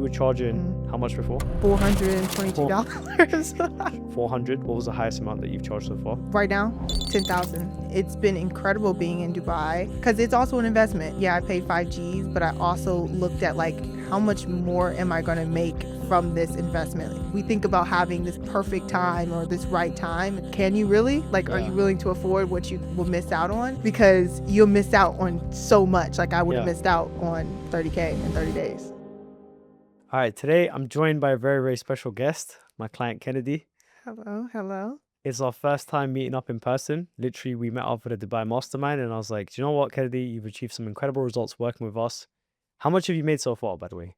were charging how much before? $422. 400. What was the highest amount that you've charged so far? Right now, 10,000. It's been incredible being in Dubai because it's also an investment. Yeah, I paid 5 Gs, but I also looked at like how much more am I going to make from this investment? We think about having this perfect time or this right time. Can you really? Like, are you willing to afford what you will miss out on? Because you'll miss out on so much. Like I would have missed out on 30K in 30 days. All right, today I'm joined by a very, very special guest, my client Kennedy. Hello. It's our first time meeting up in person. Literally, we met up at a Dubai Mastermind, and I was like, do you know what, Kennedy? You've achieved some incredible results working with us. How much have you made so far, by the way?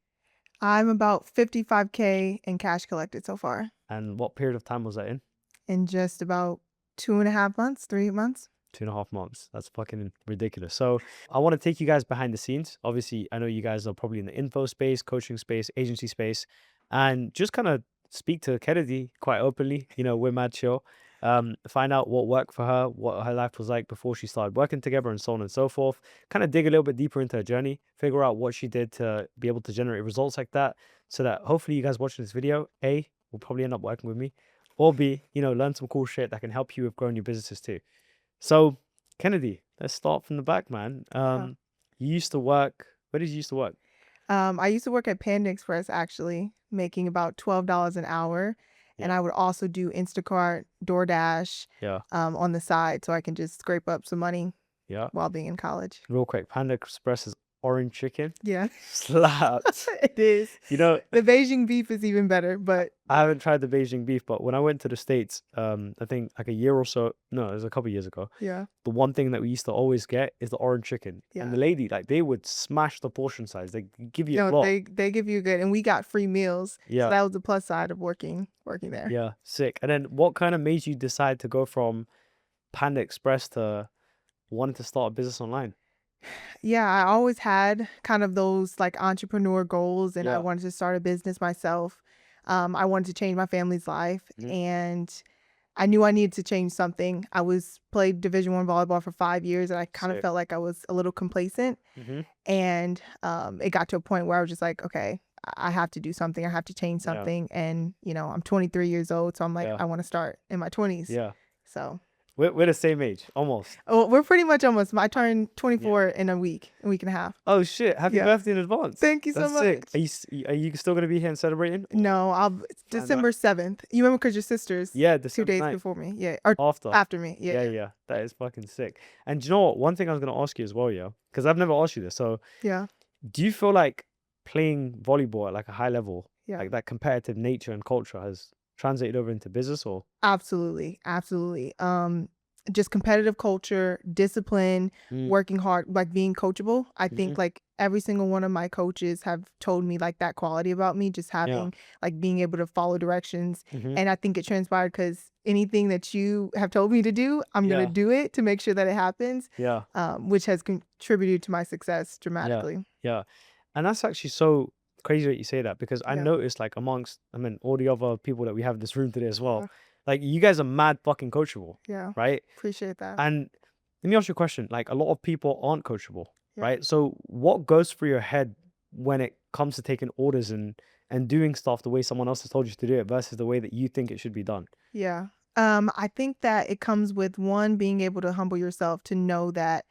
I'm about 55K in cash collected so far. And what period of time was that in? In just about 2.5 months, 3 months. 2.5 months. That's fucking ridiculous. So I want to take you guys behind the scenes. Obviously, I know you guys are probably in the info space, coaching space, agency space, and just kind of speak to Kennedy quite openly. You know, we're mad chill. Find out what worked for her, what her life was like before she started working together, and so on and so forth. Kind of dig a little bit deeper into her journey, figure out what she did to be able to generate results like that, so that hopefully you guys watching this video, A, will probably end up working with me, or B, you know, learn some cool shit that can help you with growing your businesses too. So, Kennedy, let's start from the back, man. You used to work, where did you used to work? I used to work at Panda Express, actually, making about $12 an hour. And I would also do Instacart, DoorDash on the side so I can just scrape up some money while being in college. Real quick, Panda Express is orange chicken. Yeah. Slaps. It is. You know, the Beijing beef is even better, but I haven't tried the Beijing beef, but when I went to the States, I think like a year or so, no, it was a couple of years ago. Yeah. The one thing that we used to always get is the orange chicken. Yeah. And the lady, like, they would smash the portion size. They give you a lot. They give you good, and we got free meals. Yeah. So that was the plus side of working there. Yeah, sick. And then what kind of made you decide to go from Panda Express to wanting to start a business online? Yeah, I always had kind of those like entrepreneur goals, and I wanted to start a business myself. I wanted to change my family's life, and I knew I needed to change something. I played Division I volleyball for 5 years, and I kind of felt like I was a little complacent. And it got to a point where I was just like, okay, I have to do something. I have to change something. And, you know, I'm 23 years old, so I'm like, I want to start in my 20s. Yeah. So we're the same age, almost. Oh, we're pretty much almost. I turned 24 in a week and a half. Oh shit! Happy birthday in advance. Thank you so much. Sick. Are you still gonna be here and celebrating? No, December 7th. You remember because your sister's December 2 days 9th. Before me. Yeah, or after me. Yeah. That is fucking sick. And do you know what? One thing I was gonna ask you as well, because I've never asked you this. So do you feel like playing volleyball at like a high level, like that competitive nature and culture, has translated over into business? Or absolutely. Just competitive culture, discipline, working hard, like being coachable. I think like every single one of my coaches have told me like that quality about me, just having like being able to follow directions. And I think it transpired because anything that you have told me to do, I'm going to do it to make sure that it happens. Which has contributed to my success dramatically. Yeah. And that's actually so crazy that you say that, because I noticed like amongst, all the other people that we have in this room today as well, like you guys are mad fucking coachable. Yeah. Right? Appreciate that. And let me ask you a question. Like a lot of people aren't coachable, right? So what goes through your head when it comes to taking orders and doing stuff the way someone else has told you to do it versus the way that you think it should be done? Yeah. I think that it comes with one, being able to humble yourself to know that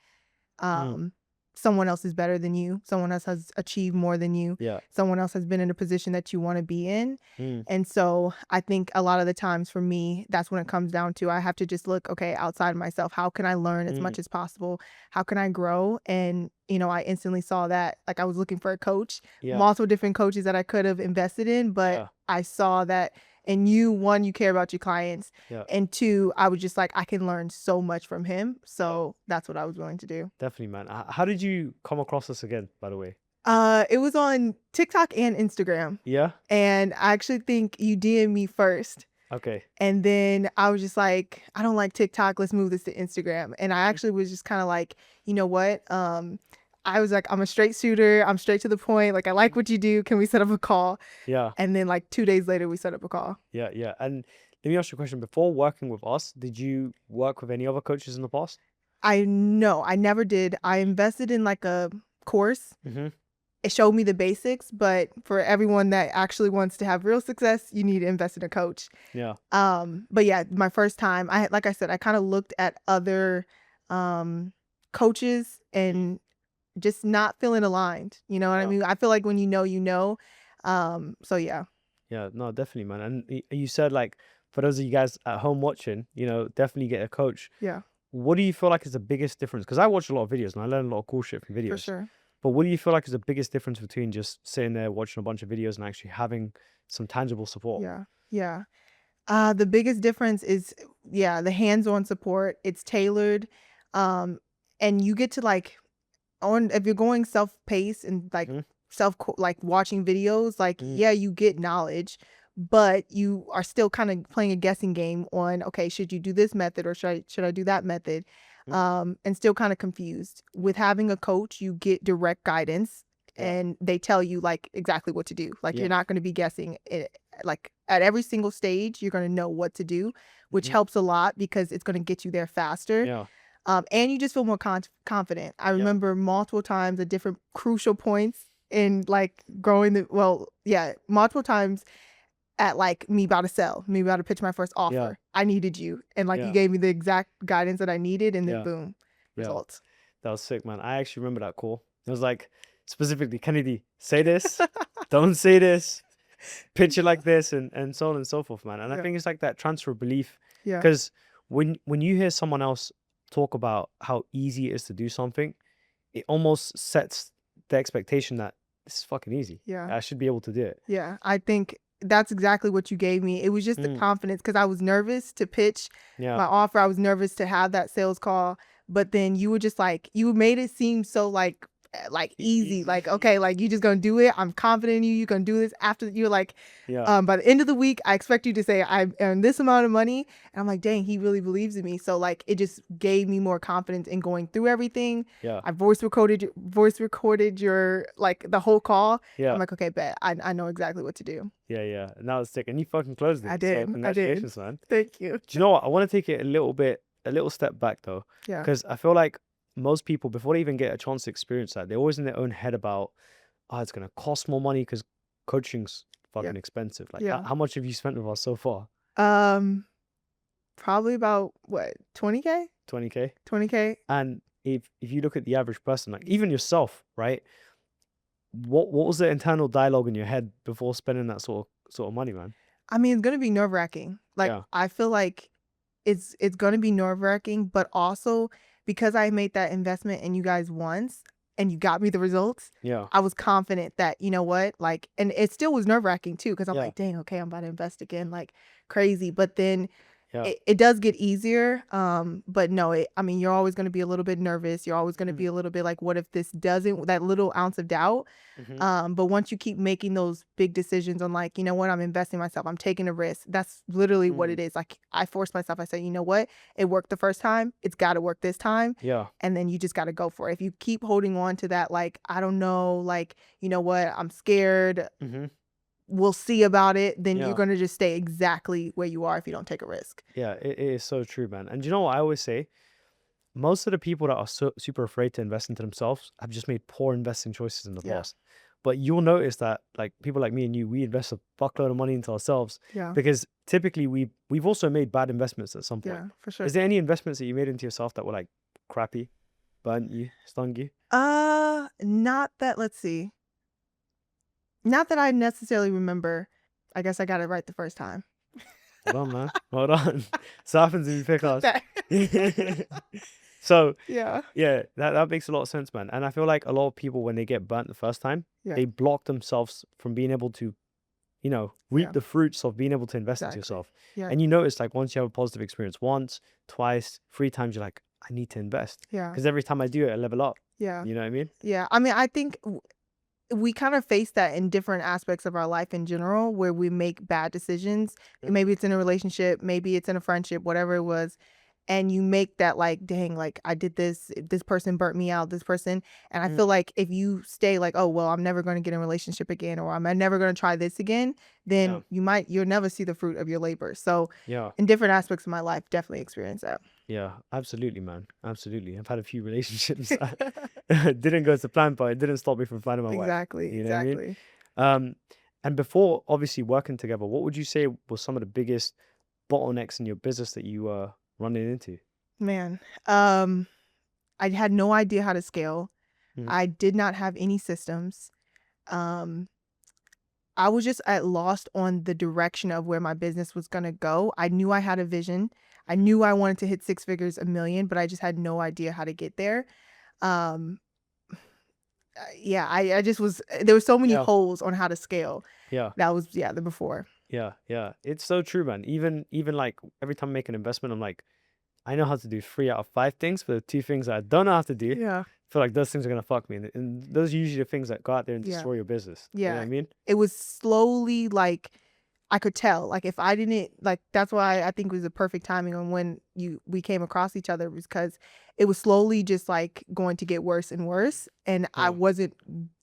someone else is better than you. Someone else has achieved more than you. Someone else has been in a position that you want to be in. And so I think a lot of the times for me, that's when it comes down to, I have to just look, okay, outside of myself. How can I learn as much as possible? How can I grow? And, you know, I instantly saw that, like I was looking for a coach, multiple different coaches that I could have invested in, but I saw that. And one, you care about your clients. And two, I was just like, I can learn so much from him. So that's what I was willing to do. Definitely, man. How did you come across this again, by the way? It was on TikTok and Instagram. Yeah? And I actually think you DM'd me first. Okay. And then I was just like, I don't like TikTok. Let's move this to Instagram. And I actually was just kind of like, you know what? I was like, I'm a straight shooter. I'm straight to the point. Like, I like what you do. Can we set up a call? Yeah. And then like 2 days later, we set up a call. Yeah. And let me ask you a question. Before working with us, did you work with any other coaches in the past? No, I never did. I invested in like a course it showed me the basics, but for everyone that actually wants to have real success, you need to invest in a coach. Yeah. But yeah, my first time, like I said, I kind of looked at other coaches and just not feeling aligned. You know what I mean? I feel like when you know, you know. So yeah. Yeah, no, definitely, man. And you said, like, for those of you guys at home watching, definitely get a coach. Yeah, What do you feel like is the biggest difference? Because I watch a lot of videos and I learn a lot of cool shit from for videos. sure. But what do you feel like is the biggest difference between just sitting there watching a bunch of videos and actually having some tangible support? Yeah. Yeah. The biggest difference is, yeah, the hands-on support. It's tailored. Um, and you get to like if you're going self-paced and like Mhm. like watching videos, like Mhm. yeah, you get knowledge, but you are still kind of playing a guessing game on, okay, should you do this method or should I do that method? Mhm. And still kind of confused. With having a coach, you get direct guidance Yeah. and they tell you like exactly what to do. Like Yeah. you're not going to be guessing it. Like at every single stage, you're going to know what to do, which Mhm. helps a lot because it's going to get you there faster. Yeah. And you just feel more confident. I Yeah. remember multiple times at different crucial points in like growing multiple times at like me about to sell, me about to pitch my first Yeah. offer. I needed you. And like you Yeah. gave me the exact guidance that I needed and then Yeah. boom, Yeah. results. That was sick, man. I actually remember that call. It was like, specifically, Kennedy, say this, don't say this, pitch it like this, and so on and so forth, man. And I Yeah. think it's like that transfer of belief. Yeah. Because when you hear someone else talk about how easy it is to do something, it almost sets the expectation that this is fucking easy. Yeah. I should be able to do it. Yeah. I think that's exactly what you gave me. It was just the confidence because I was nervous to pitch Yeah. my offer. I was nervous to have that sales call, but then you were just like, you made it seem so like easy, like, okay, like you just gonna do it. I'm confident in you. You're gonna do this. After you're like, Yeah. by the end of the week, I expect you to say I earned this amount of money. And I'm like, dang, he really believes in me. So like, it just gave me more confidence in going through everything. Yeah. I voice recorded your like the whole call. Yeah. I'm like, okay, bet I know exactly what to do. Yeah. And that was sick. And you fucking closed it. I did. So congratulations, man. Thank you. Do you know what? I want to take it a little step back though. Yeah. Because I feel like most people, before they even get a chance to experience that, they're always in their own head about, oh, it's going to cost more money because coaching's fucking expensive. Like, Yeah. how much have you spent with us so far? Probably about what, 20K? 20K? 20K. And if you look at the average person, like even yourself, right? What was the internal dialogue in your head before spending that sort of money, man? I mean, it's gonna be nerve-wracking. Like Yeah. I feel like it's gonna be nerve-wracking, but also because I made that investment in you guys once and you got me the results, Yeah. I was confident that, you know what, like, and it still was nerve-wracking too, because I'm Yeah. like, dang, okay, I'm about to invest again, like crazy. But then Yeah. it does get easier. But no, I mean, you're always going to be a little bit nervous. You're always going to be a little bit like, what if this doesn't, that little ounce of doubt. But once you keep making those big decisions on like, you know what, I'm investing myself, I'm taking a risk. That's literally what it is. Like I forced myself. I said, you know what, it worked the first time. It's got to work this time. Yeah. And then you just got to go for it. If you keep holding on to that, like, I don't know, like, you know what, I'm scared. We'll see about it, then Yeah. you're going to just stay exactly where you are if you don't take a risk. Yeah, it is so true, man. And you know what I always say? Most of the people that are super afraid to invest into themselves have just made poor investing choices in the Yeah. past. But you'll notice that like people like me and you, we invest a fuckload of money into ourselves Yeah. because typically we've also made bad investments at some point. Yeah, for sure. Is there any investments that you made into yourself that were like crappy, burnt you, stung you? Not that, let's see. Not that I necessarily remember. I guess I got it right the first time. Hold on, man. Hold on. So happens if you pick us. That- So yeah. yeah, that makes a lot of sense, man. And I feel like a lot of people when they get burnt the first time, Yeah. they block themselves from being able to, reap Yeah. the fruits of being able to invest into Exactly. yourself. Yeah. And you notice like once you have a positive experience once, twice, 3 times, you're like, I need to invest. Yeah. Because every time I do it, I level up. Yeah. You know what I mean? Yeah. I mean, I think we kind of face that in different aspects of our life in general where we make bad decisions. Maybe it's in a relationship, maybe it's in a friendship, whatever it was. And you make that like, dang, like I did this person burnt me out, this person. And I feel like if you stay like, oh, well, I'm never going to get in a relationship again, or I'm never going to try this again, then you'll never see the fruit of your labor. So Yeah. in different aspects of my life, definitely experience that. Yeah, absolutely, man. Absolutely. I've had a few relationships that didn't go to plan, but it didn't stop me from finding my wife. Exactly, You know what I mean? exactly. Um, and before obviously working together, what would you say was some of the biggest bottlenecks in your business that you were running into? Man, I had no idea how to scale. Mm, I did not have any systems. Um, I was just at lost on the direction of where my business was gonna go. I knew I had a vision. I knew I wanted to hit six figures, a million, but I just had no idea how to get there. Um, yeah, I just was there were so many yeah, holes on how to scale. yeah, That was the before. yeah, yeah. It's so true, man. Even like every time I make an investment, I'm like, I know how to do 3 out of 5 things, but the 2 things that I don't know how to do, I Yeah, feel like those things are gonna fuck me. And those are usually the things that go out there and yeah, destroy your business. You know what yeah. I mean? It was slowly like I could tell. Like if I didn't like that's why I think it was the perfect timing on when we came across each other because it was slowly just like going to get worse and worse and I Yeah. wasn't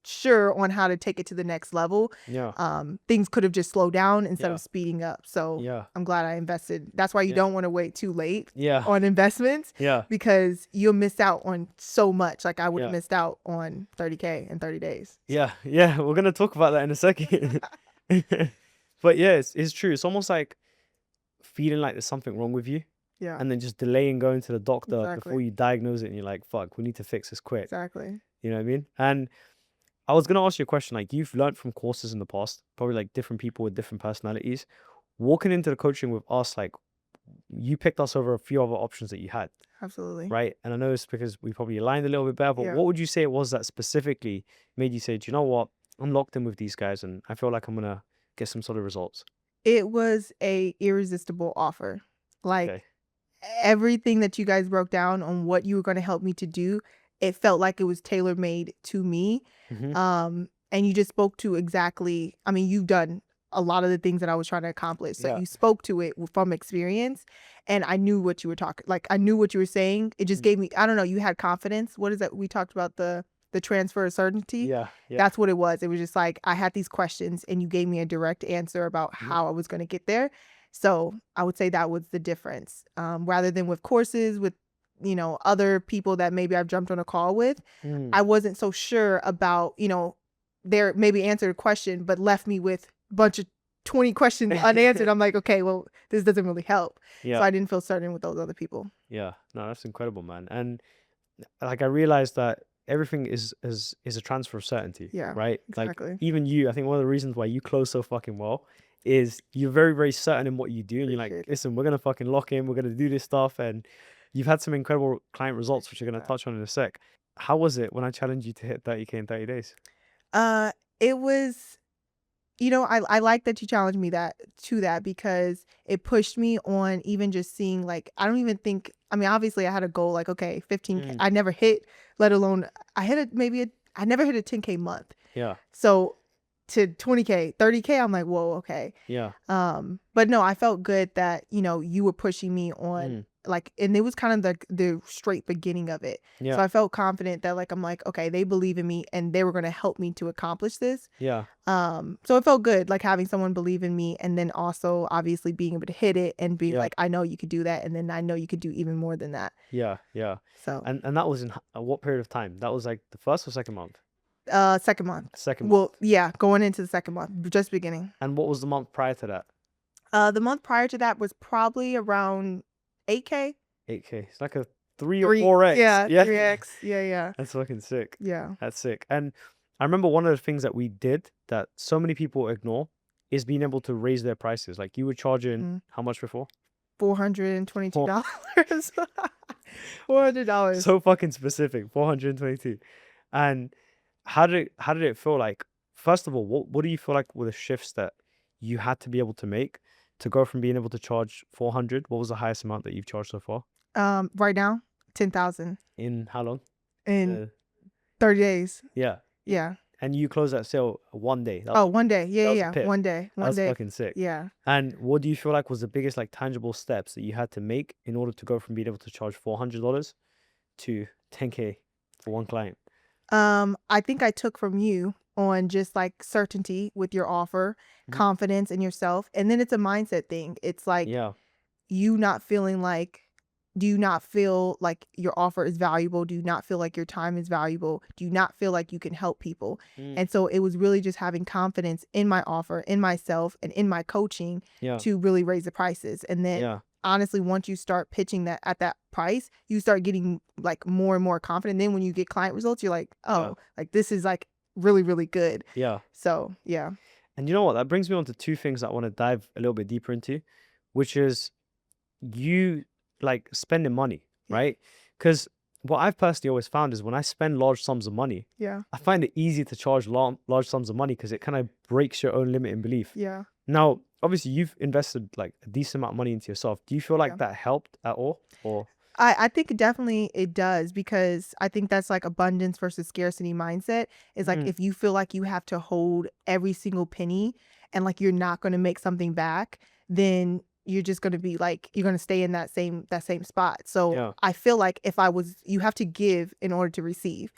sure on how to take it to the next level. Yeah. Things could have just slowed down instead Yeah. of speeding up. So Yeah. I'm glad I invested. That's why you Yeah. don't want to wait too late Yeah. on investments Yeah. because you'll miss out on so much. Like I would have Yeah. missed out on 30K in 30 days. Yeah. Yeah. We're gonna talk about that in a second. But yeah, it's true. It's almost like feeling like there's something wrong with you Yeah, and then just delaying going to the doctor exactly. before you diagnose it and you're like, fuck, we need to fix this quick. Exactly. You know what I mean? And I was gonna ask you a question, like you've learned from courses in the past, probably like different people with different personalities. Walking into the coaching with us, like you picked us over a few other options that you had, Absolutely. right? And I know it's because we probably aligned a little bit better, but Yeah. what would you say it was that specifically made you say, do you know what? I'm locked in with these guys and I feel like I'm gonna get some sort of results. It was a irresistible offer. Like Okay. everything that you guys broke down on what you were going to help me to do, it felt like it was tailor made to me. Mm-hmm. And you just spoke to exactly, I mean, you've done a lot of the things that I was trying to accomplish. So Yeah. you spoke to it from experience and I knew what you were talking, like I knew what you were saying. It just Mm. gave me, I don't know, you had confidence. What is that? We talked about the transfer of certainty. Yeah. Yeah. That's what it was. It was just like I had these questions and you gave me a direct answer about Mhm. how I was going to get there. So I would say that was the difference. Rather than with courses with other people that maybe I've jumped on a call with, Mm. I wasn't so sure about their maybe answered a question but left me with a bunch of 20 questions unanswered. I'm like, okay, well, this doesn't really help. So Yeah. I didn't feel certain with those other people. Yeah. No, that's incredible, man. And like I realized that everything is a transfer of certainty, Yeah, right? Like exactly. even you, I think one of the reasons why you close so fucking well is you're very, very certain in what you do, and you're like, Appreciate that. listen, we're gonna fucking lock in, we're gonna do this stuff, and you've had some incredible client results, which you're Appreciate gonna that. touch on in a sec. How was it when I challenged you to hit 30K in 30 days? Uh, it was I like that you challenged me that because it pushed me on even just seeing like I don't even think I mean obviously I had a goal like okay 15K Mm. I never hit let alone I hit it maybe I never hit a 10K month. Yeah. So to 20K, 30K I'm like whoa okay. Yeah. But no, I felt good that you were pushing me on Mm. like and it was kind of the straight beginning of it. Yeah. So I felt confident that like I'm like okay, they believe in me and they were going to help me to accomplish this. Yeah. So it felt good, like having someone believe in me and then also obviously being able to hit it and be Yeah. like, I know you could do that. And then I know you could do even more than that. Yeah. Yeah. So, And that was in what period of time? That was like the first or second month? second month. Second month. Well, yeah, going into the second month, just beginning. And what was the month prior to that? The month prior to that was probably around 8K. 8K. It's like a 3 or 4x. Yeah, Yeah. 3X. Yeah, yeah. That's fucking sick. Yeah. That's sick. And I remember one of the things that we did that so many people ignore is being able to raise their prices. Like you were charging how much before? $422. $400. So fucking specific. 422. And how did it feel like? First of all, what do you feel like were the shifts that you had to be able to make to go from being able to charge 400? What was the highest amount that you've charged so far? Right now, 10,000 In how long? in 30 days. Yeah. Yeah. And you closed that sale one day. Oh, one day. Yeah, that was a yeah. pip. One day. One That's day. fucking sick. Yeah. And what do you feel like was the biggest like tangible steps that you had to make in order to go from being able to charge $400 to 10K for one client? I think I took from you on just like certainty with your offer, Mhm. confidence in yourself, and then it's a mindset thing. It's like Yeah. you not feeling like do you not feel like your offer is valuable? Do you not feel like your time is valuable? Do you not feel like you can help people? And so it was really just having confidence in my offer, in myself, and in my coaching to really raise the prices. And then honestly, once you start pitching that at that price, you start getting like more and more confident. Then when you get client results, you're like, oh, like this is like really, really good. So yeah. And you know what? That brings me on to two things that I want to dive a little bit deeper into, which is you like spending money, right? Because what I've personally always found is when I spend large sums of money, I find it easy to charge large sums of money because it kind of breaks your own limit and belief. Now, obviously, you've invested like a decent amount of money into yourself. Do you feel like that helped at all? Or I think definitely it does, because I think that's like abundance versus scarcity mindset. Is like if you feel like you have to hold every single penny and like you're not going to make something back, then you're just going to be like, you're going to stay in that same spot. So I feel like you have to give in order to receive.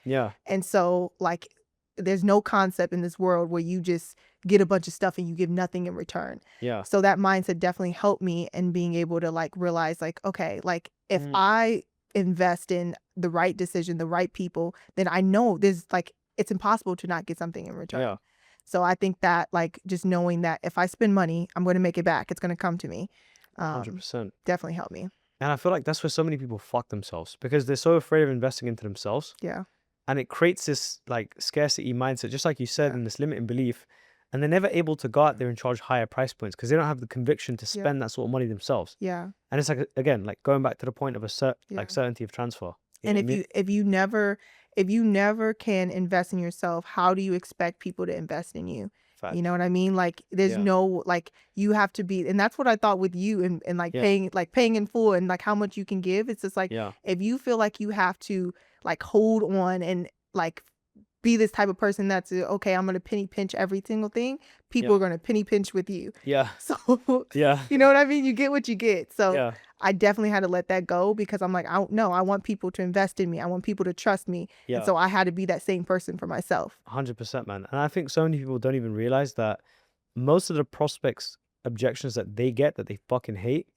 And so like there's no concept in this world where you just get a bunch of stuff and you give nothing in return. So that mindset definitely helped me in being able to like realize like, okay, like if I invest in the right decision, the right people, then I know there's like, it's impossible to not get something in return. So I think that like just knowing that if I spend money, I'm going to make it back. It's going to come to me. 100%. Definitely helped me. And I feel like that's where so many people fuck themselves because they're so afraid of investing into themselves. And it creates this like scarcity mindset, just like you said, and this limiting belief. And they're never able to go out there and charge higher price points because they don't have the conviction to spend that sort of money themselves. And it's like, again, like going back to the point of a like certainty of transfer. And if you never can invest in yourself, how do you expect people to invest in you? You know what I mean? Like there's no, like you have to be, and that's what I thought with you and like paying in full and like how much you can give. It's just like, if you feel like you have to like hold on and like be this type of person that's okay, I'm going to penny pinch every single thing, people are going to penny pinch with you. So, you know what I mean? You get what you get. So I definitely had to let that go because I'm like, I want people to invest in me. I want people to trust me. And so I had to be that same person for myself. 100%, man. And I think so many people don't even realize that most of the prospects' objections that they get that they fucking hate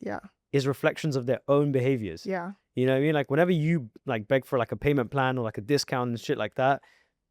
is reflections of their own behaviors. You know what I mean? Like whenever you like beg for like a payment plan or like a discount and shit like that,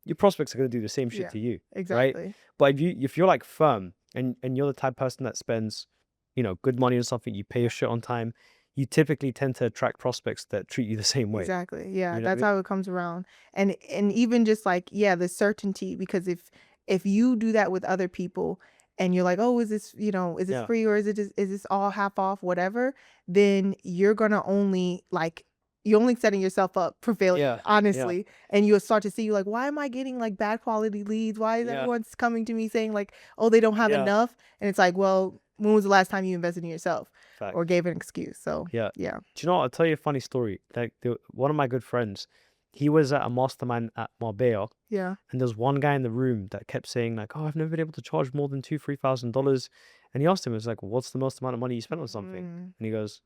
your prospects are going to do the same shit to you. Right? But if you're like firm and you're the type of person that spends, you know, good money on something, you pay your shit on time, you typically tend to attract prospects that treat you the same way. Exactly. Yeah. You know that's how it comes around. And even just like, the certainty, because if you do that with other people and you're like, oh, is this, is this free or is this all half off, whatever, then you're going to only like, you're only setting yourself up for failure, honestly. And you'll start to see, like, why am I getting like bad quality leads? Why is everyone coming to me saying like, oh, they don't have enough? And it's like, well, when was the last time you invested in yourself or gave an excuse? So Do you know what? I'll tell you a funny story. Like one of my good friends, he was at a mastermind at Marbella. And there was one guy in the room that kept saying like, oh, I've never been able to charge more than $2,000-$3,000. And he asked him, it was like, well, what's the most amount of money you spent on something? And he goes,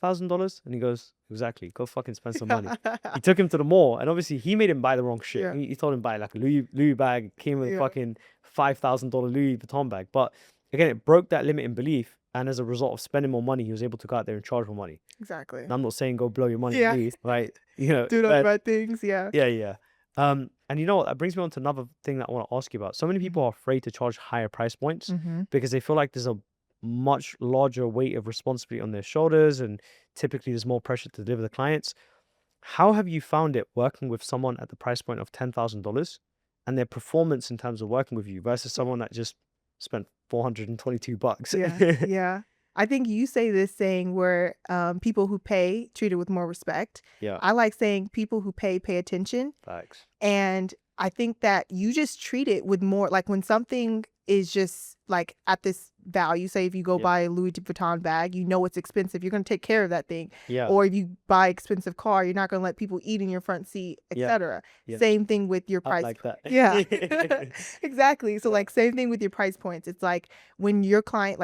$1,000? And he goes, exactly, go fucking spend some money. He took him to the mall and obviously he made him buy the wrong shit. He told him buy like a Louis bag, came with a fucking $5,000 Louis Vuitton bag. But again, it broke that limiting belief. And as a result of spending more money, he was able to go out there and charge more money. Exactly. And I'm not saying go blow your money, please, right? You know, do those bad things. And you know what? That brings me on to another thing that I want to ask you about. So many people are afraid to charge higher price points because they feel like there's a much larger weight of responsibility on their shoulders and typically there's more pressure to deliver the clients. How have you found it working with someone at the price point of $10,000 and their performance in terms of working with you versus someone that just spent $422? I think you say this saying where people who pay treated with more respect. I like saying people who pay attention. Facts. And I think that you just treat it with more, like when something is just like at this value, say if you go buy a Louis Vuitton bag, you know it's expensive, you're going to take care of that thing. Or if you buy expensive car, you're not going to let people eat in your front seat, etc. Same thing with your price. Like that. Exactly. So like same thing with your price points. It's like when your clients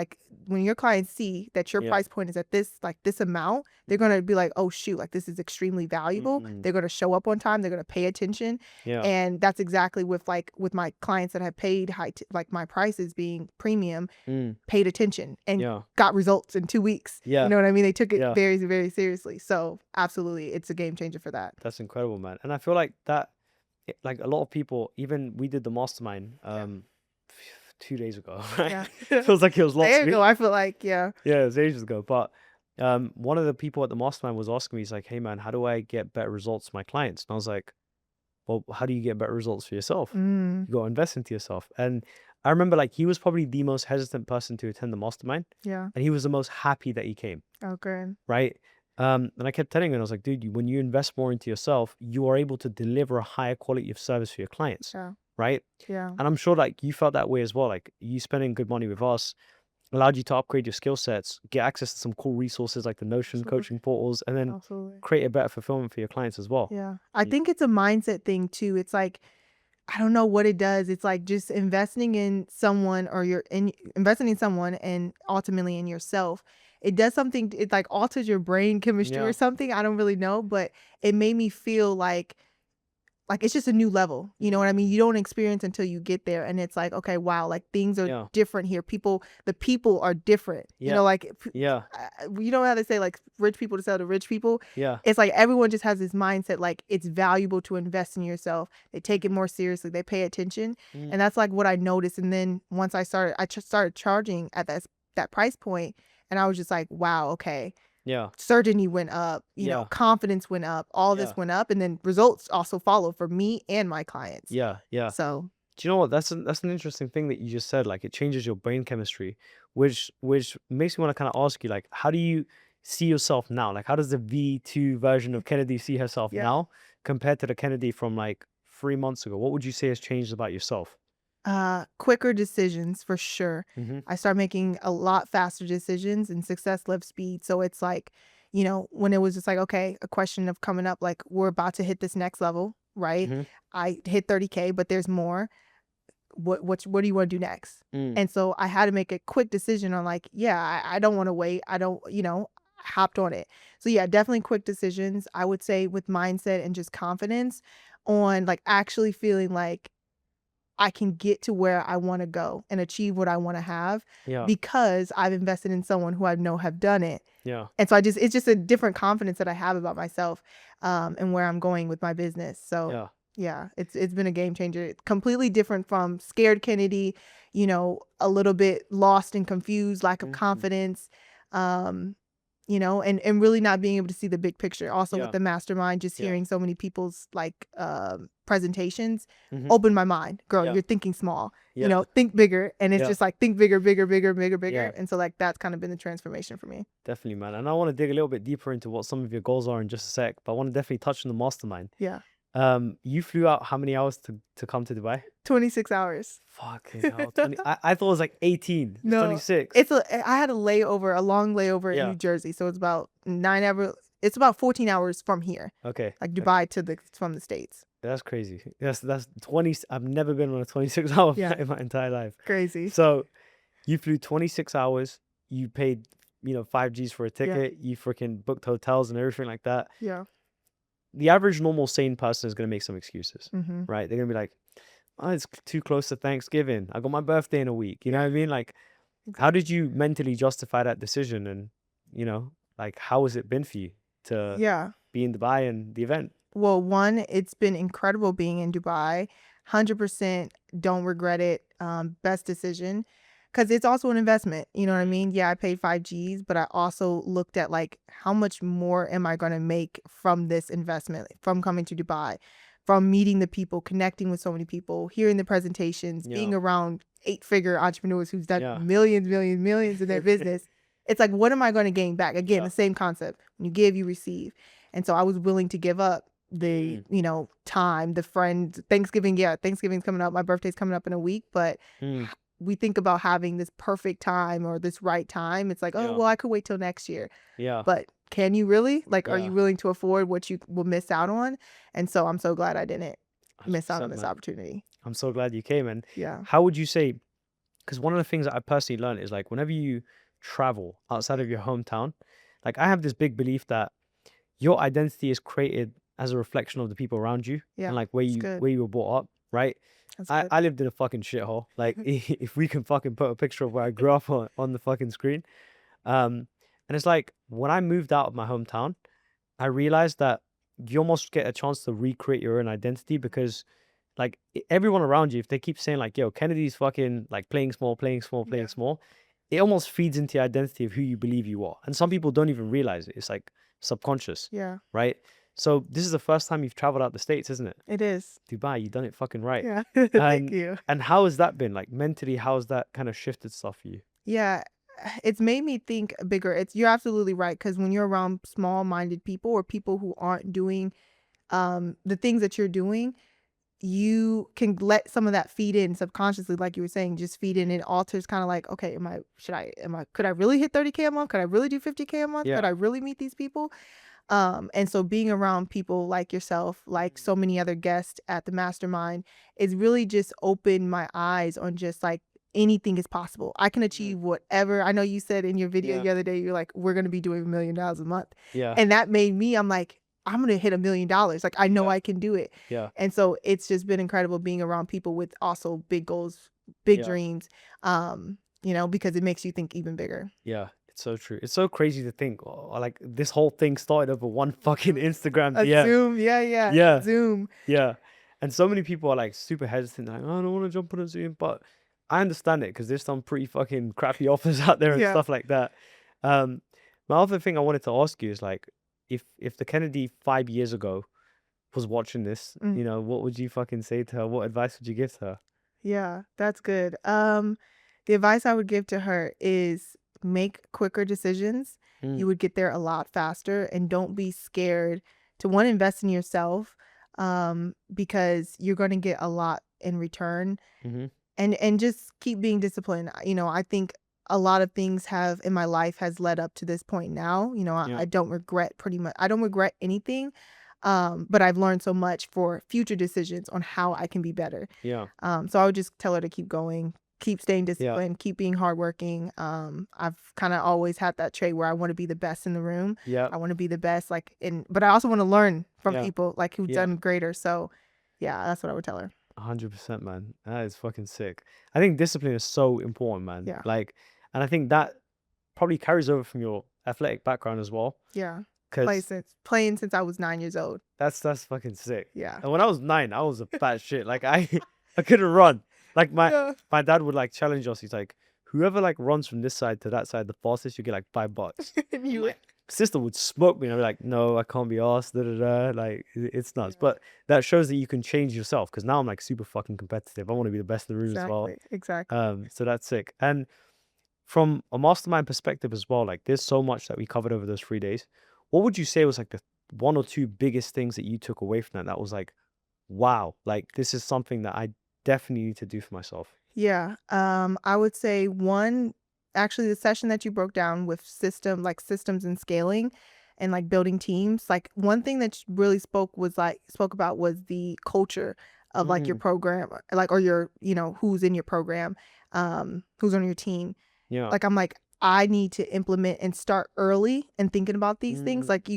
see that your price point is at this amount, they're going to be like, oh shoot, like this is extremely valuable. They're going to show up on time, they're going to pay attention. And that's exactly with my clients that have paid my prices being premium, Mm. paid attention and Yeah. got results in 2 weeks. You Yeah. know what I mean? They took it Yeah. very, very seriously. So absolutely, it's a game changer for that. That's incredible, man. And I feel like that, like a lot of people, even we did the mastermind Yeah. 2 days ago, right? Yeah. Feels like it was lots There of you go. I feel like, Yeah, it was ages ago. But one of the people at the mastermind was asking me, he's like, "Hey, man, how do I get better results for my clients?" And I was like, "Well, how do you get better results for yourself? Mm, You got to invest into yourself." And I remember like he was probably the most hesitant person to attend the mastermind, yeah. and he was the most happy that he came, Oh, good. right? And I kept telling him, I was like, dude, when you invest more into yourself, you are able to deliver a higher quality of service for your clients, Yeah. right? Yeah. And I'm sure like you felt that way as well. Like you spending good money with us allowed you to upgrade your skill sets, get access to some cool resources like the Notion Absolutely. coaching portals, and then Absolutely. create a better fulfillment for your clients as well. Yeah. I Y- think it's a mindset thing too. It's like, I don't know what it does. It's like just investing in someone or investing in someone and ultimately in yourself. It does something, it like alters your brain chemistry or Yeah. something. I don't really know, but it made me feel like it's just a new level. You know what I mean? You don't experience until you get there. And it's like, okay, wow, like things are Yeah. different here. The people are different. You Yeah. know, like, Yeah. you know how they say like rich people to sell to rich people? Yeah. It's like everyone just has this mindset like it's valuable to invest in yourself. They take it more seriously. They pay attention. Mm. And that's like what I noticed. And then once I started charging at that price point, and I was just like, wow, okay. Yeah. Certainty went up, Yeah. confidence went up, all Yeah. this went up, and then results also follow for me and my clients. Yeah. Yeah. So Do you know what? That's an interesting thing that you just said. Like it changes your brain chemistry, which makes me want to kind of ask you, like, how do you see yourself now? Like, how does the V2 version of Kennedy see herself yeah. now compared to the Kennedy from like 3 months ago? What would you say has changed about yourself? Quicker decisions for sure. Mm-hmm. I start making a lot faster decisions and success loves speed. So it's like, when it was just like, okay, a question of coming up, like we're about to hit this next level, right? Mm-hmm. I hit 30K, but there's more. What do you want to do next? Mm. And so I had to make a quick decision on like, yeah, I don't want to wait. I don't, hopped on it. So yeah, definitely quick decisions. I would say with mindset and just confidence on like actually feeling like I can get to where I want to go and achieve what I want to have Yeah. because I've invested in someone who I know have done it. Yeah. And so it's just a different confidence that I have about myself, and where I'm going with my business. So Yeah. yeah, it's been a game changer. It's completely different from scared Kennedy, a little bit lost and confused, lack of Mhm. confidence, and really not being able to see the big picture. Also Yeah. with the mastermind, just Yeah. hearing so many people's like presentations Mhm. opened my mind. Girl, Yeah. you're thinking small. Yeah. Think bigger. And it's Yeah. just like think bigger, bigger, bigger, bigger, bigger. Yeah. And so like that's kind of been the transformation for me. Definitely, man. And I want to dig a little bit deeper into what some of your goals are in just a sec, but I want to definitely touch on the mastermind. Yeah. You flew out how many hours to come to Dubai? 26 hours. Fucking hell. 20, I thought it was like 18. It's No, 26. I had a long layover in Yeah. New Jersey. So it's about 9 hours. It's about 14 hours from here, Okay. like Dubai from the States. That's crazy. That's 20. I've never been on a 26-hour Yeah. flight in my entire life. Crazy. So you flew 26 hours. You paid, 5 Gs for a ticket. You freaking booked hotels and everything like that. Yeah. The average normal sane person is going to make some excuses, Mm-hmm. right? They're going to be like, oh, it's too close to Thanksgiving. I got my birthday in a week. You know what I mean? Like, how did you mentally justify that decision? And, like, how has it been for you to Yeah. be in Dubai and the event? Well, one, it's been incredible being in Dubai. 100% don't regret it. Best decision. Because it's also an investment. You know what I mean? Yeah, I paid 5 Gs, but I also looked at like how much more am I going to make from this investment, from coming to Dubai, from meeting the people, connecting with so many people, hearing the presentations, being Yeah. around 8-figure entrepreneurs who's done Yeah. millions, millions, millions in their business. It's like, what am I going to gain back? Again, Yeah. the same concept. When you give, you receive. And so I was willing to give up the, time, the friends, Thanksgiving. Yeah, Thanksgiving's coming up. My birthday's coming up in a week, but Mm. we think about having this perfect time or this right time. It's like, oh, Yeah. well, I could wait till next year. Yeah. But can you really? Like, are Yeah. you willing to afford what you will miss out on? And so I'm so glad I didn't miss out on 100%, this man. opportunity. I'm so glad you came. And Yeah. how would you say, because one of the things that I personally learned is like whenever you travel outside of your hometown, like I have this big belief that your identity is created as a reflection of the people around you Yeah. and like where it's you good. where you were brought up, right? That's good. I lived in a fucking shithole. Like, if we can fucking put a picture of where I grew up on the fucking screen. And it's like, when I moved out of my hometown, I realized that you almost get a chance to recreate your own identity, because like everyone around you, if they keep saying like, yo, Kennedy's fucking like playing small, playing small, playing Yeah. small, it almost feeds into your identity of who you believe you are. And some people don't even realize it. It's like subconscious, Yeah. right? So this is the first time you've traveled out the States, isn't it? It is. Dubai, you done it fucking right. Yeah. Thank you. And how has that been? Like mentally, how's that kind of shifted stuff for you? Yeah. It's made me think bigger. You're absolutely right, because when you're around small-minded people or people who aren't doing the things that you're doing, you can let some of that feed in subconsciously, like you were saying, just feed in. It alters kind of like, okay, could I really hit 30K a month? Could I really do 50K a month? Yeah. Could I really meet these people? And so being around people like yourself, like so many other guests at the Mastermind, is really just opened my eyes on just like anything is possible. I can achieve whatever. I know you said in your video the other day, you're like, we're going to be doing $1 million a month. Yeah. And that made me, I'm like, I'm going to hit $1 million. Like, I know I can do it. Yeah. And so it's just been incredible being around people with also big goals, big dreams, because it makes you think even bigger. Yeah. It's so true. It's so crazy to think, like this whole thing started over one fucking Instagram. Zoom. Yeah. Zoom. Yeah. And so many people are like super hesitant, like, oh, I don't want to jump on a Zoom, but I understand it, because there's some pretty fucking crappy offers out there and stuff like that. My other thing I wanted to ask you is like, if the Kennedy 5 years ago was watching this, what would you fucking say to her? What advice would you give to her? Yeah, that's good. The advice I would give to her is make quicker decisions. You would get there a lot faster, and don't be scared to invest in yourself, because you're going to get a lot in return. And just keep being disciplined. I think a lot of things in my life has led up to this point now. I don't regret I don't regret anything. But I've learned so much for future decisions on how I can be better. Yeah. So I would just tell her to keep going, keep staying disciplined, keep being hardworking. I've kind of always had that trait where I want to be the best in the room. Yeah. I want to be the best, but I also want to learn from people like who've done greater. So yeah, that's what I would tell her. 100%, man. That is fucking sick. I think discipline is so important, man. Yeah. Like, and I think that probably carries over from your athletic background as well. Yeah. 'Cause Playing since I was 9 years old. that's fucking sick. Yeah. And when I was 9, I was a fat shit. Like I couldn't run. Like my dad would like challenge us. He's like, whoever like runs from this side to that side the fastest, you get like $5. And you Sister would smoke me, and I'd be like, no, I can't be asked. Like, it's nuts. But that shows that you can change yourself, because now I'm like super fucking competitive. I want to be the best in the room as well. Exactly. So that's sick. And from a mastermind perspective as well, like there's so much that we covered over those 3 days. What would you say was like the 1 or 2 biggest things that you took away from that was like, wow, like this is something that I definitely need to do for myself? Yeah. I would say actually the session that you broke down with systems and scaling and like building teams, like one thing that really spoke about was the culture of like your program, like, or your, who's in your program, who's on your team. Yeah. Like, I'm like, I need to implement and start early and thinking about these things. Like,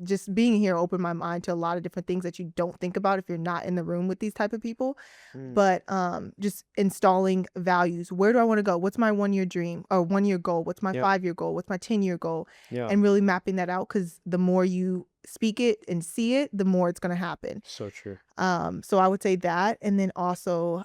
just being here opened my mind to a lot of different things that you don't think about if you're not in the room with these type of people. But just installing values. Where do I want to go? What's my 1-year dream or 1-year goal? What's my 5-year goal? What's my 10-year goal? And really mapping that out, because the more you speak it and see it, the more it's going to happen. So true. So I would say that. And then also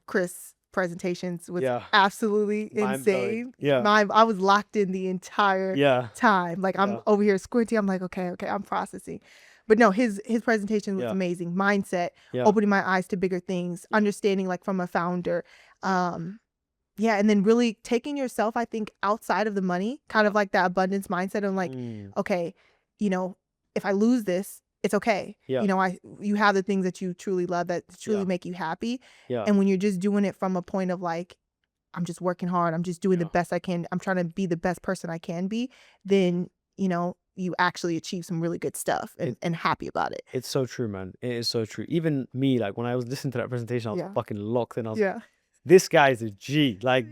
Chris presentations was absolutely insane. I was locked in the entire time. Like, I'm over here squinting. I'm like, okay, I'm processing. But no, his presentation was amazing. Mindset, opening my eyes to bigger things, understanding like from a founder. And then really taking yourself, I think, outside of the money, kind of like that abundance mindset. I'm like, okay, if I lose this, it's okay. You have the things that you truly love that truly make you happy. And when you're just doing it from a point of like, I'm just working hard, I'm just doing the best I can, I'm trying to be the best person I can be, then, you actually achieve some really good stuff and happy about it. It's so true, man. It is so true. Even me, like when I was listening to that presentation, I was fucking locked in. I was like, this guy is a G. Like,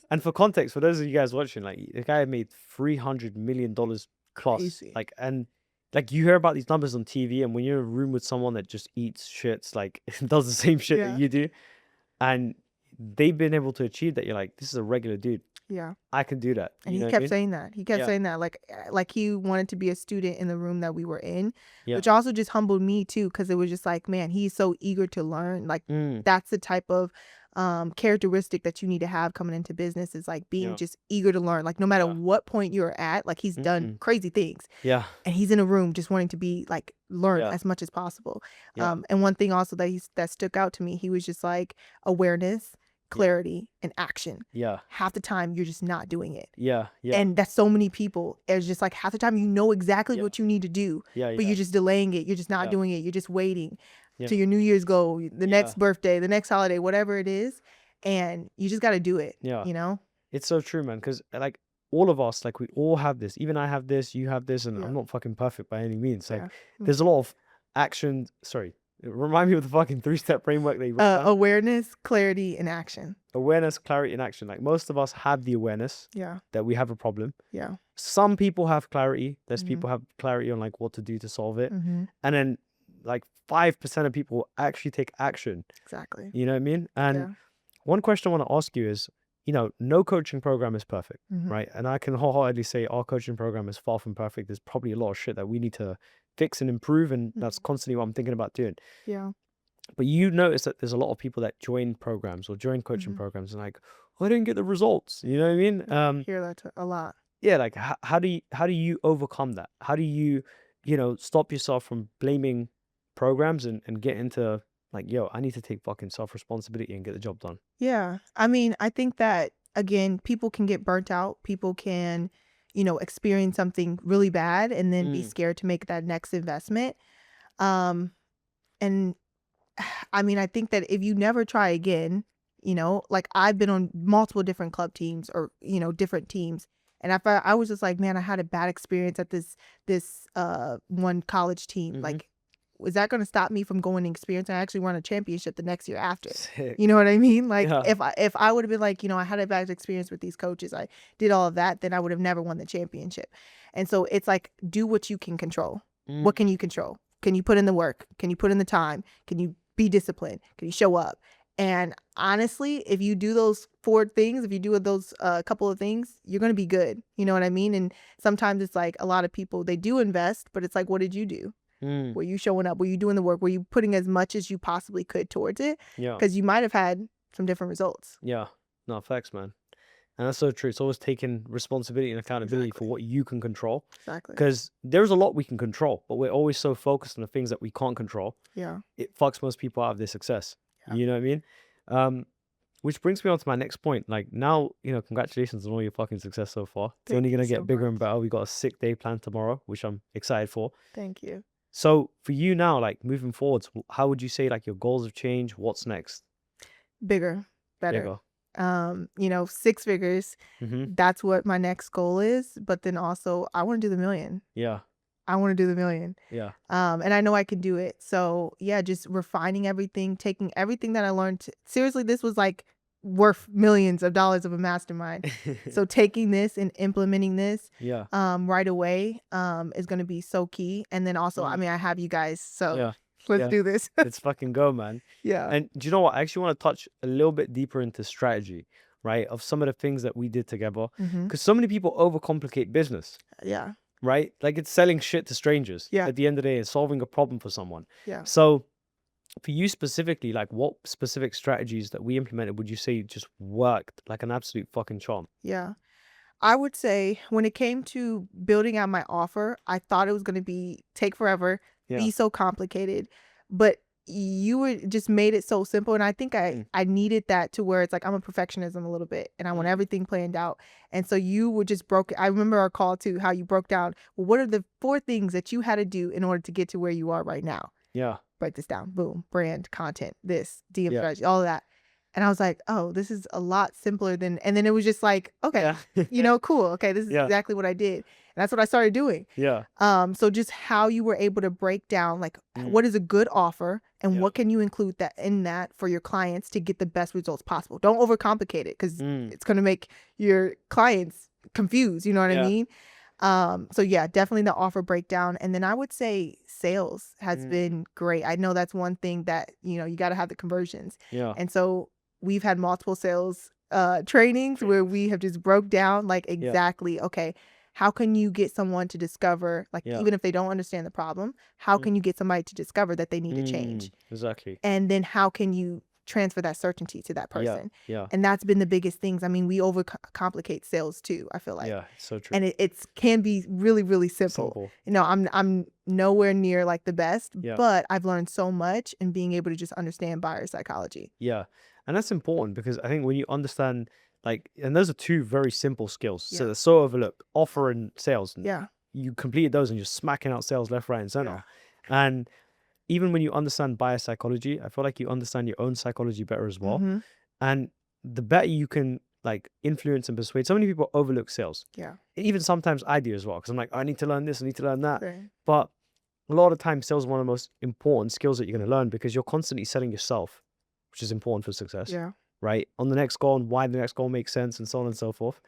and for context, for those of you guys watching, like the guy made $300 million plus. Crazy. Like, and like you hear about these numbers on TV, and when you're in a room with someone that just eats shits, like does the same shit that you do, and they've been able to achieve that. You're like, this is a regular dude. Yeah. I can do that. And You he know what I kept mean? saying that. He kept Yeah. saying that, like he wanted to be a student in the room that we were in, Yeah. which also just humbled me too, because it was just like, man, he's so eager to learn. Like that's the type of characteristic that you need to have coming into business, is like being Yeah. just eager to learn. Like no matter Yeah. what point you're at, like he's done crazy things, Yeah. and he's in a room just wanting to be like learn Yeah. as much as possible. Yeah. And one thing also that stuck out to me, he was just like awareness, clarity, and action. Yeah. Half the time you're just not doing it. Yeah. Yeah. And that's so many people. It's just like half the time you know exactly Yeah. what you need to do, Yeah. but Yeah. you're just delaying it. You're just not Yeah. doing it. You're just waiting Yeah. to your New Year's goal, the next Yeah. birthday, the next holiday, whatever it is. And you just got to do it, Yeah. you know? It's so true, man. Because like all of us, like we all have this. Even I have this. You have this, and Yeah. I'm not fucking perfect by any means. Like Yeah. there's a lot of action. Sorry, remind me of the fucking 3-step framework that you wrote down. Awareness, clarity, and action. Awareness, clarity, and action. Like most of us have the awareness Yeah. that we have a problem. Yeah. Some people have clarity. There's people have clarity on like what to do to solve it. And then like 5% of people actually take action. Exactly. You know what I mean? And Yeah. one question I want to ask you is, you know, no coaching program is perfect, right? And I can wholeheartedly say our coaching program is far from perfect. There's probably a lot of shit that we need to fix and improve. And that's constantly what I'm thinking about doing. Yeah. But you notice that there's a lot of people that join programs or join coaching programs and like, oh, I didn't get the results. You know what I mean? I hear that a lot. Yeah, like how do you overcome that? How do you, you know, stop yourself from blaming programs and get into like, yo, I need to take fucking self-responsibility and get the job done. Yeah. I mean, I think that again, people can get burnt out. People can, you know, experience something really bad and then be scared to make that next investment. And I mean, I think that if you never try again, you know, like I've been on multiple different club teams or, you know, different teams. And I was just like, man, I had a bad experience at this one college team. Like, is that going to stop me from going and experiencing? I actually won a championship the next year after. Sick. You know what I mean? Like Yeah. if I would have been like, you know, I had a bad experience with these coaches, I did all of that, then I would have never won the championship. And so it's like, do what you can control. What can you control? Can you put in the work? Can you put in the time? Can you be disciplined? Can you show up? And honestly, if you do those 4 things, if you do those couple of things, you're going to be good. You know what I mean? And sometimes it's like a lot of people, they do invest, but it's like, what did you do? Were you showing up? Were you doing the work? Were you putting as much as you possibly could towards it? Yeah. Because you might have had some different results. Yeah. No, facts, man. And that's so true. It's always taking responsibility and accountability for what you can control. Exactly. Because there's a lot we can control, but we're always so focused on the things that we can't control. Yeah. It fucks most people out of their success. Yeah. You know what I mean? Which brings me on to my next point. Like now, you know, congratulations on all your fucking success so far. It's only going to get bigger and better. We got a sick day planned tomorrow, which I'm excited for. Thank you. So for you now, like moving forwards, how would you say like your goals have changed? What's next? Bigger, better. Bigger. You know, 6 figures. Mm-hmm. That's what my next goal is. But then also I want to do the million. Yeah. I want to do the million. Yeah. And I know I can do it. So yeah, just refining everything, taking everything that I learned. Seriously, this was like worth millions of dollars of a mastermind. So taking this and implementing this Yeah. right away is going to be so key. And then also, I mean, I have you guys, so Yeah. let's do this. Let's fucking go, man. Yeah. And do you know what? I actually want to touch a little bit deeper into strategy, right? Of some of the things that we did together. Because so many people overcomplicate business. Yeah. Right? Like it's selling shit to strangers. Yeah. At the end of the day, it's solving a problem for someone. Yeah. So for you specifically, like what specific strategies that we implemented would you say just worked like an absolute fucking charm? Yeah. I would say when it came to building out my offer, I thought it was going to take forever, be so complicated, but you were just made it so simple. And I think I needed that to where it's like, I'm a perfectionism a little bit and I want everything planned out. And so you would just I remember our call too, how you broke down, well, what are the 4 things that you had to do in order to get to where you are right now? Yeah. Break this down. Boom. Brand, content, this, DM strategy, all of that. And I was like, oh, this is a lot simpler than, and then it was just like, okay, you know, cool. Okay. This is exactly what I did. And that's what I started doing. Yeah. So just how you were able to break down, like, what is a good offer and what can you include that in that for your clients to get the best results possible? Don't overcomplicate it because it's going to make your clients confused. You know what I mean? So yeah, definitely the offer breakdown. And then I would say sales has been great. I know that's one thing that, you know, you got to have the conversions. Yeah. And so we've had multiple sales trainings where we have just broke down like exactly, okay, how can you get someone to discover, like even if they don't understand the problem, how can you get somebody to discover that they need to change? Exactly. And then how can you transfer that certainty to that person? Yeah. And that's been the biggest things. I mean, we overcomplicate sales too, I feel like. Yeah, so true. And it can be really, really simple. You know, I'm nowhere near like the best, but I've learned so much in being able to just understand buyer psychology. Yeah. And that's important because I think when you understand, like, and those are two very simple skills. So they're so overlooked, offer and sales. And you completed those and you're smacking out sales left, right, and center. And even when you understand buyer psychology, I feel like you understand your own psychology better as well. And the better you can like influence and persuade. So many people overlook sales. Even sometimes I do as well, because I'm like, I need to learn this, I need to learn that. But a lot of times sales is one of the most important skills that you're going to learn, because you're constantly selling yourself, which is important for success. Right? On the next goal and why the next goal makes sense and so on and so forth.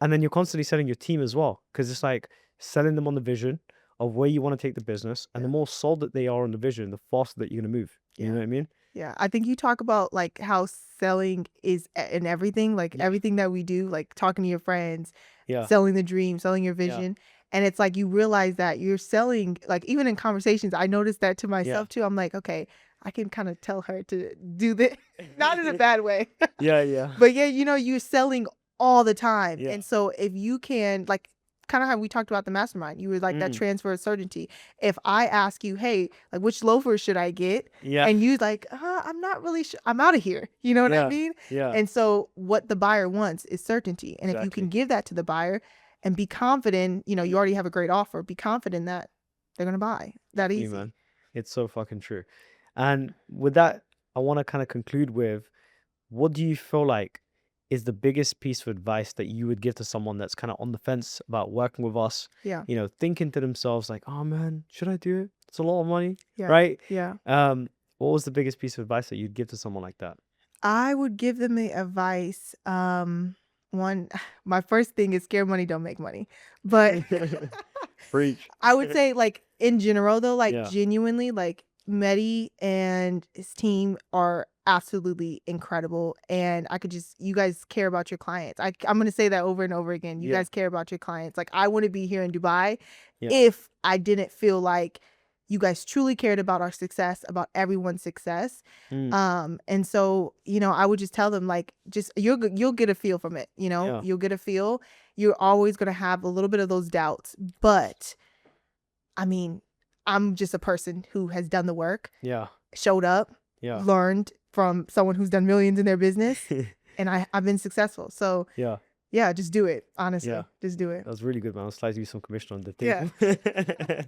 And then you're constantly selling your team as well, because it's like selling them on the vision of where you want to take the business. And the more sold that they are on the vision, the faster that you're going to move. You know what I mean? Yeah. I think you talk about like how selling is in everything, like everything that we do, like talking to your friends, selling the dream, selling your vision. And it's like you realize that you're selling, like even in conversations, I noticed that to myself too. I'm like, okay, I can kind of tell her to do this, not in a bad way. But yeah, you know, you're selling all the time. And so if you can, like, kind of how we talked about the mastermind, you were like that transfer of certainty. If I ask you, hey, like which loafers should I get? And you like, I'm not really sure. I'm out of here. You know what I mean? And so what the buyer wants is certainty. And if you can give that to the buyer and be confident, you know, you already have a great offer, be confident that they're going to buy. That easy. Man. It's so fucking true. And with that, I want to kind of conclude with, what do you feel like is the biggest piece of advice that you would give to someone that's kind of on the fence about working with us? You know, thinking to themselves like, oh man, should I do it? It's a lot of money, right? What was the biggest piece of advice that you'd give to someone like that? I would give them the advice. One, my first thing is scared money don't make money. But Preach. I would say, like, in general though, like genuinely, like Mehdi and his team are absolutely incredible. And I could just, you guys care about your clients. I'm going to say that over and over again. You guys care about your clients. Like, I wouldn't be here in Dubai if I didn't feel like you guys truly cared about our success, about everyone's success. And so, you know, I would just tell them, like, just you'll get a feel from it. You know, you'll get a feel. You're always going to have a little bit of those doubts. But I mean, I'm just a person who has done the work, showed up, learned from someone who's done millions in their business, and I've been successful. So yeah, just do it. Honestly, just do it. That was really good, man. I'll slide you some commission on the thing.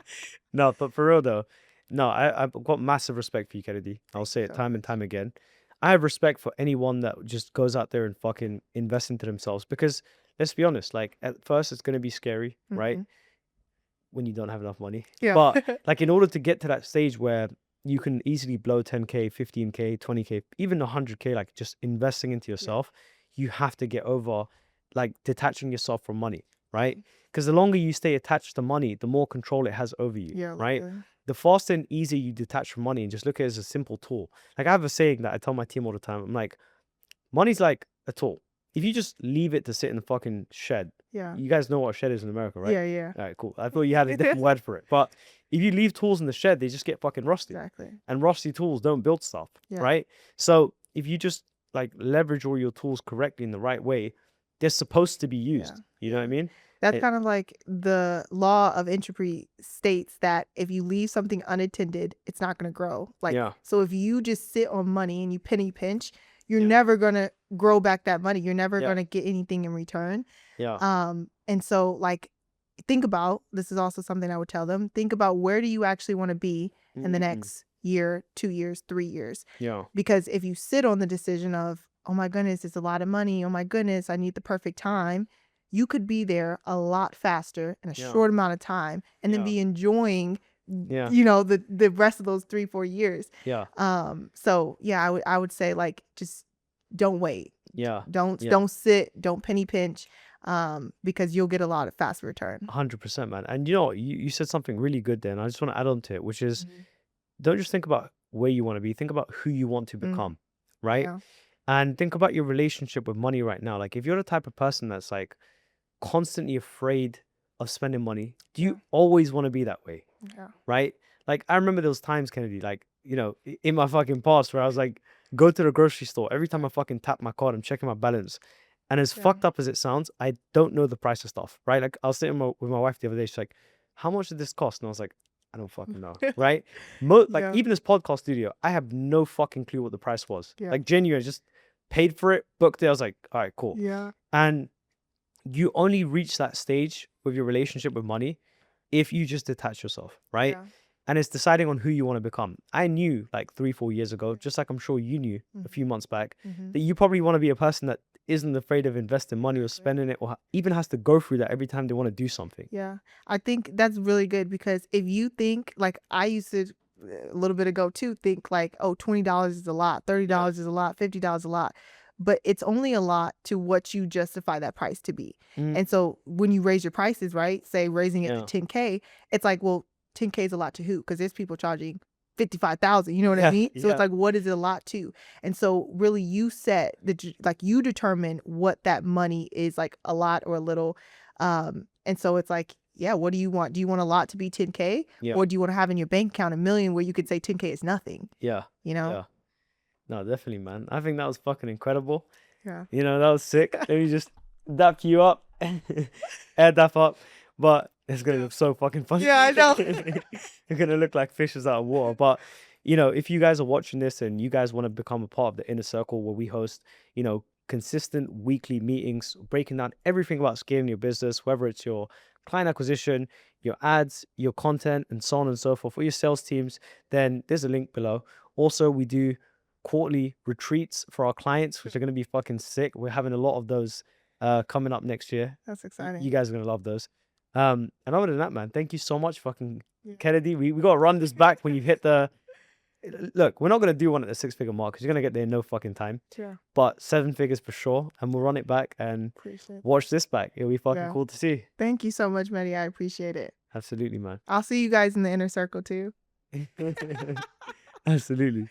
No, but for real though, no, I've got massive respect for you, Kennedy. I'll say it time and time again. I have respect for anyone that just goes out there and fucking invests into themselves, because let's be honest, like at first it's gonna be scary, right? When you don't have enough money. But like, in order to get to that stage where you can easily blow 10K, 15K, 20K, even 100K, like just investing into yourself, you have to get over like detaching yourself from money, right? Because the longer you stay attached to money, the more control it has over you, right? The faster and easier you detach from money and just look at it as a simple tool. Like, I have a saying that I tell my team all the time. I'm like, money's like a tool. If you just leave it to sit in the fucking shed, you guys know what a shed is in America, right? All right, cool. I thought you had a different word for it. But if you leave tools in the shed, they just get fucking rusty. And rusty tools don't build stuff, right? So if you just like leverage all your tools correctly in the right way, they're supposed to be used. You know what I mean? That's kind of like the law of entropy states that if you leave something unattended, it's not going to grow. Like, so if you just sit on money and you penny pinch, you're never going to grow back that money. You're never going to get anything in return. And so, like, think about, this is also something I would tell them, think about, where do you actually want to be in the next year, 2 years, 3 years? Because if you sit on the decision of, oh my goodness, it's a lot of money, oh my goodness, I need the perfect time, you could be there a lot faster in a short amount of time, and then be enjoying you know, the rest of those 3-4 years. So yeah, I would say, like, just don't wait. Don't sit, don't penny pinch, because you'll get a lot of fast return. 100%, man. And you know, you said something really good there, and I just want to add on to it, which is, don't just think about where you want to be, think about who you want to become, right? And think about your relationship with money right now. Like if you're the type of person that's like constantly afraid of spending money, do Yeah. you always want to be that way? Yeah. Right? Like I remember those times, Kennedy, like, in my fucking past where I was like, go to the grocery store. Every time I fucking tap my card, I'm checking my balance. And as Yeah. fucked up as it sounds, I don't know the price of stuff, right? Like I was sitting with my wife the other day. She's like, how much did this cost? And I was like, I don't fucking know, right? Like Yeah. even this podcast studio, I have no fucking clue what the price was. Yeah. Like genuine, just paid for it, booked it. I was like, all right, cool. Yeah. And you only reach that stage with your relationship with money if you just detach yourself, right? Yeah. And it's deciding on who you want to become. I knew like 3-4 years ago, just like I'm sure you knew a few months back, that you probably want to be a person that isn't afraid of investing money or spending it, or even has to go through that every time they want to do something. Yeah. I think that's really good, because if you think, like I used to a little bit ago too, think like, oh, $20 is a lot, $30 is a lot, $50 is a lot. But it's only a lot to what you justify that price to be. And so when you raise your prices, right, say raising it to 10K, it's like, well, 10K is a lot to who? Because there's people charging 55,000, you know what I mean? So it's like, what is it a lot to? And so really you you determine what that money is, like a lot or a little. And so it's like, yeah, what do you want? Do you want a lot to be 10K? Or do you want to have in your bank account $1 million where you could say 10K is nothing? Yeah. You know? Yeah. No, definitely, man. I think that was fucking incredible. Yeah. That was sick. Let me just dap you up. Air dap up. But it's going to look so fucking funny. Yeah, I know. You're going to look like fishes out of water. But, if you guys are watching this and you guys want to become a part of the inner circle where we host, consistent weekly meetings, breaking down everything about scaling your business, whether it's your client acquisition, your ads, your content, and so on and so forth, for your sales teams, then there's a link below. Also, we do quarterly retreats for our clients, which are going to be fucking sick. We're having a lot of those coming up next year. That's exciting. You guys are going to love those. And other than that, man, thank you so much, fucking Kennedy. We got to run this back when you hit the... Look, we're not going to do one at the 6-figure mark because you're going to get there in no fucking time. Yeah. But 7 figures for sure. And we'll run it back and watch this back. It'll be fucking cool to see. Thank you so much, Mehdi. I appreciate it. Absolutely, man. I'll see you guys in the inner circle too. Absolutely.